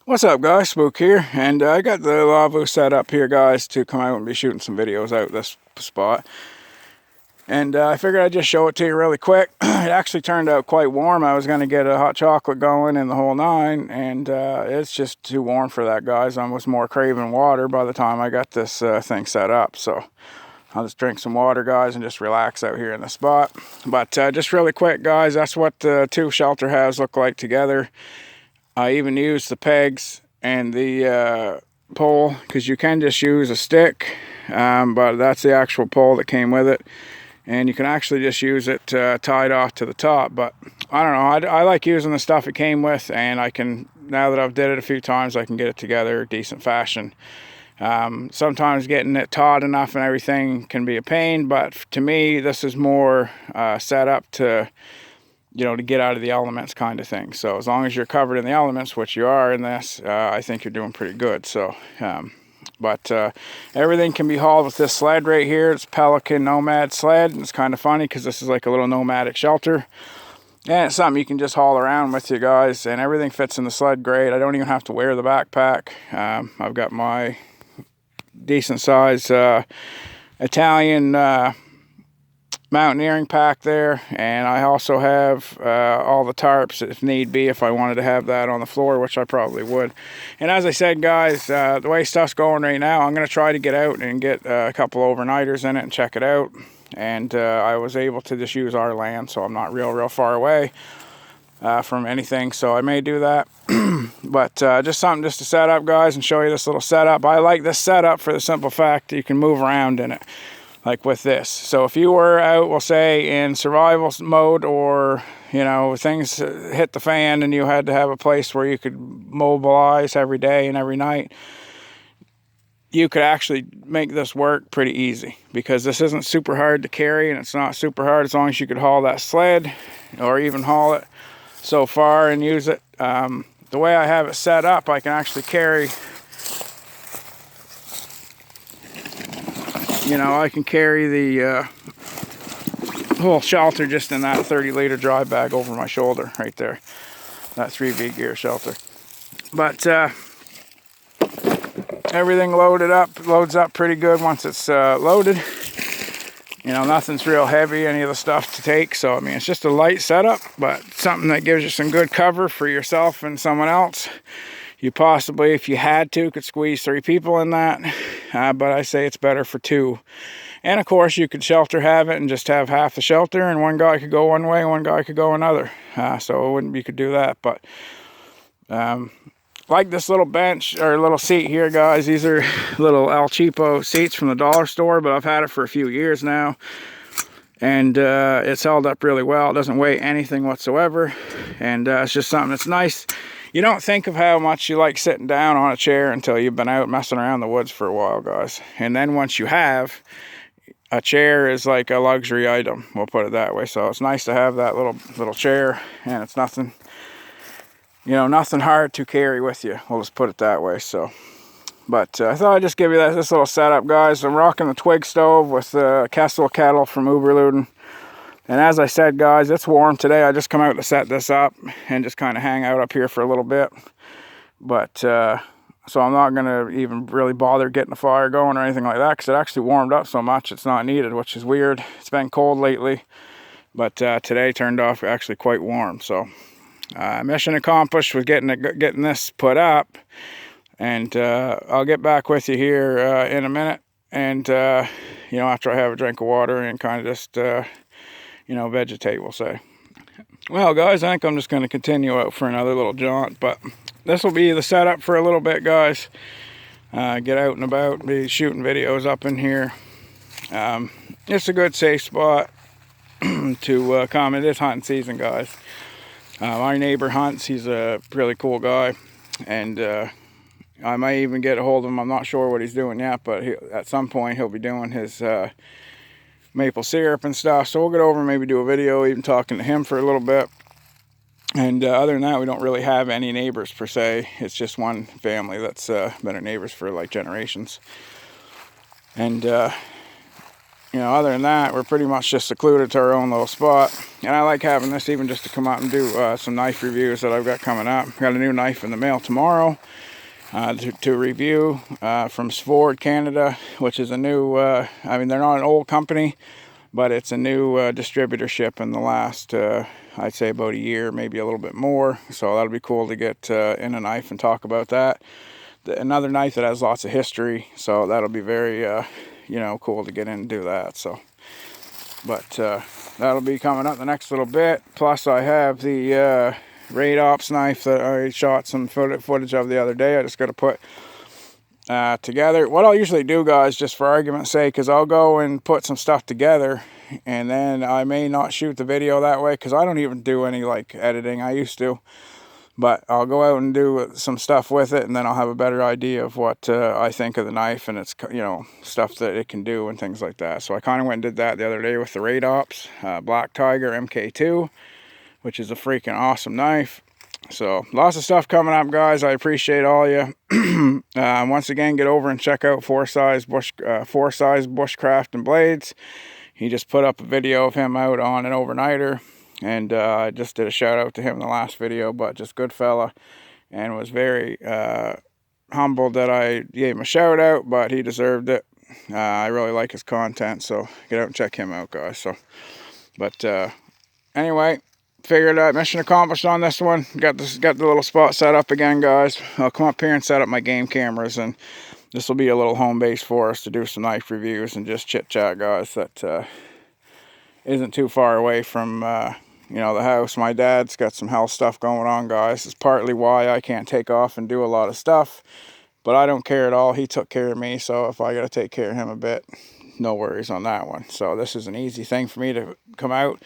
What's up, guys? Spook here, and I got the Lavvu set up here, guys, to come out and be shooting some videos out this spot. And I figured I'd just show it to you really quick. It actually turned out quite warm. I was going to get a hot chocolate going in the whole nine, and it's just too warm for that, guys. I was more craving water by the time I got this thing set up. So I'll just drink some water, guys, and just relax out here in the spot. But just really quick, guys, that's what the two shelter halves look like together. I even used the pegs and the pole, because you can just use a stick, but that's the actual pole that came with it, and you can actually just use it tied off to the top. But I don't know, I like using the stuff it came with, and I can, now that I've did it a few times, I can get it together decent fashion. Sometimes getting it taut enough and everything can be a pain, but to me this is more set up to, you know, to get out of the elements kind of thing. So as long as you're covered in the elements, which you are in this, I think you're doing pretty good. So but everything can be hauled with this sled right here. It's Pelican Nomad sled, and it's kind of funny because this is like a little nomadic shelter, and it's something you can just haul around with you guys, and everything fits in the sled great. I don't even have to wear the backpack. I've got my decent size Italian mountaineering pack there, and I also have all the tarps if need be, if I wanted to have that on the floor, which I probably would. And as I said, guys, the way stuff's going right now, I'm going to try to get out and get a couple overnighters in it and check it out. And I was able to just use our land, so I'm not real far away from anything, so I may do that. But just something just to set up, guys, and show you this little setup. I like this setup for the simple fact that you can move around in it, like with this. So if you were out, we'll say, in survival mode, or, you know, things hit the fan and you had to have a place where you could mobilize every day and every night, you could actually make this work pretty easy, because this isn't super hard to carry, and it's not super hard as long as you could haul that sled, or even haul it so far and use it. The way I have it set up, I can actually carry, you know, I can carry the whole shelter just in that 30-liter dry bag over my shoulder right there, that 3V gear shelter. But everything loads up pretty good once it's loaded. You know, nothing's real heavy, any of the stuff to take. So I mean, it's just a light setup, but something that gives you some good cover for yourself and someone else. You possibly, if you had to, could squeeze 3 people in that, but I say it's better for 2. And of course, you could shelter have it and just have half the shelter, and one guy could go one way, one guy could go another. So it wouldn't, you could do that. But like this little bench or little seat here, guys, these are little El Cheapo seats from the dollar store, but I've had it for a few years now, and it's held up really well. It doesn't weigh anything whatsoever, and it's just something that's nice. You don't think of how much you like sitting down on a chair until you've been out messing around the woods for a while, guys. And then once you have, a chair is like a luxury item, we'll put it that way. So it's nice to have that little chair, and it's nothing, you know, nothing hard to carry with you. We'll just put it that way. So, but I thought I'd just give you this little setup, guys. I'm rocking the twig stove with the Kessel kettle from Uberluden. And as I said, guys, it's warm today. I just come out to set this up and just kind of hang out up here for a little bit. But, so I'm not going to even really bother getting a fire going or anything like that, because it actually warmed up so much it's not needed, which is weird. It's been cold lately, but today turned off actually quite warm. So mission accomplished with getting this put up. And I'll get back with you here in a minute. And, you know, after I have a drink of water and kind of just... you know, vegetate, we'll say. Well, guys, I think I'm just going to continue out for another little jaunt, but this will be the setup for a little bit, guys. Get out and about, be shooting videos up in here. It's a good safe spot to come. It is hunting season, guys. My neighbor hunts. He's a really cool guy, and I might even get a hold of him. I'm not sure what he's doing yet, but at some point he'll be doing his maple syrup and stuff, so we'll get over and maybe do a video even talking to him for a little bit. And other than that, we don't really have any neighbors per se. It's just one family that's been our neighbors for like generations. And you know, other than that, we're pretty much just secluded to our own little spot. And I like having this even just to come out and do some knife reviews that I've got coming up. Got a new knife in the mail tomorrow to review from Ford Canada, which is a new, I mean, they're not an old company, but it's a new distributorship in the last, I'd say about a year, maybe a little bit more. So that'll be cool to get in a knife and talk about that. Another knife that has lots of history, so that'll be very, you know, cool to get in and do that. So, but that'll be coming up the next little bit. Plus, I have the Raid Ops knife that I shot some footage of the other day. I just got to put together. What I'll usually do, guys, just for argument's sake, is I'll go and put some stuff together, and then I may not shoot the video that way because I don't even do any like editing. I used to. But I'll go out and do some stuff with it, and then I'll have a better idea of what I think of the knife and its, you know, stuff that it can do and things like that. So I kind of went and did that the other day with the Raid Ops Black Tiger MK2, which is a freaking awesome knife. So lots of stuff coming up, guys. I appreciate all you. Once again, get over and check out Foresize Bushcraft and Blades. He just put up a video of him out on an overnighter. And I just did a shout out to him in the last video, but just good fella, and was very humbled that I gave him a shout out, but he deserved it. I really like his content, so get out and check him out, guys. So, but anyway, figured out mission accomplished on this one. Got the little spot set up again, guys. I'll come up here and set up my game cameras, and this will be a little home base for us to do some knife reviews and just chit chat, guys. That isn't too far away from you know, the house. My dad's got some health stuff going on, guys. It's partly why I can't take off and do a lot of stuff, but I don't care at all. He took care of me, so if I got to take care of him a bit, no worries on that one. So this is an easy thing for me to come out,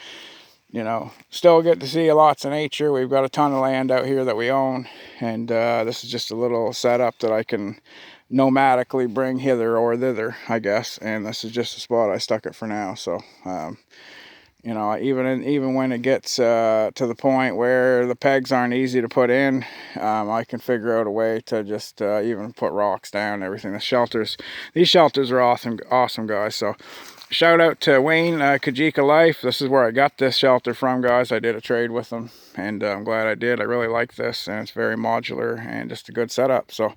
you know, still get to see lots of nature. We've got a ton of land out here that we own, and this is just a little setup that I can nomadically bring hither or thither, I guess, and this is just a spot I stuck it for now. So you know, even when it gets to the point where the pegs aren't easy to put in, I can figure out a way to just even put rocks down and everything. These shelters are awesome, guys. So shout out to Wayne, Kajika Life. This is where I got this shelter from, guys. I did a trade with them, and I'm glad I did. I really like this, and it's very modular and just a good setup. So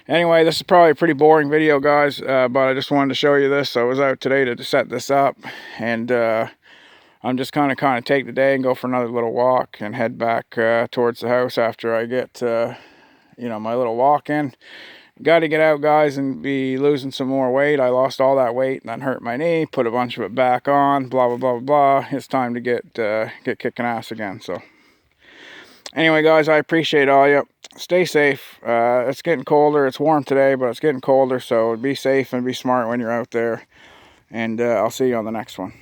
anyway, this is probably a pretty boring video, guys, but I just wanted to show you this. I was out today to set this up, and I'm just kind of take the day and go for another little walk and head back towards the house after I get, you know, my little walk in. Got to get out, guys, and be losing some more weight. I lost all that weight and then hurt my knee, put a bunch of it back on, blah, blah, blah, blah. It's time to get kicking ass again. So anyway, guys, I appreciate all you. Stay safe. It's getting colder. It's warm today, but it's getting colder. So be safe and be smart when you're out there. And I'll see you on the next one.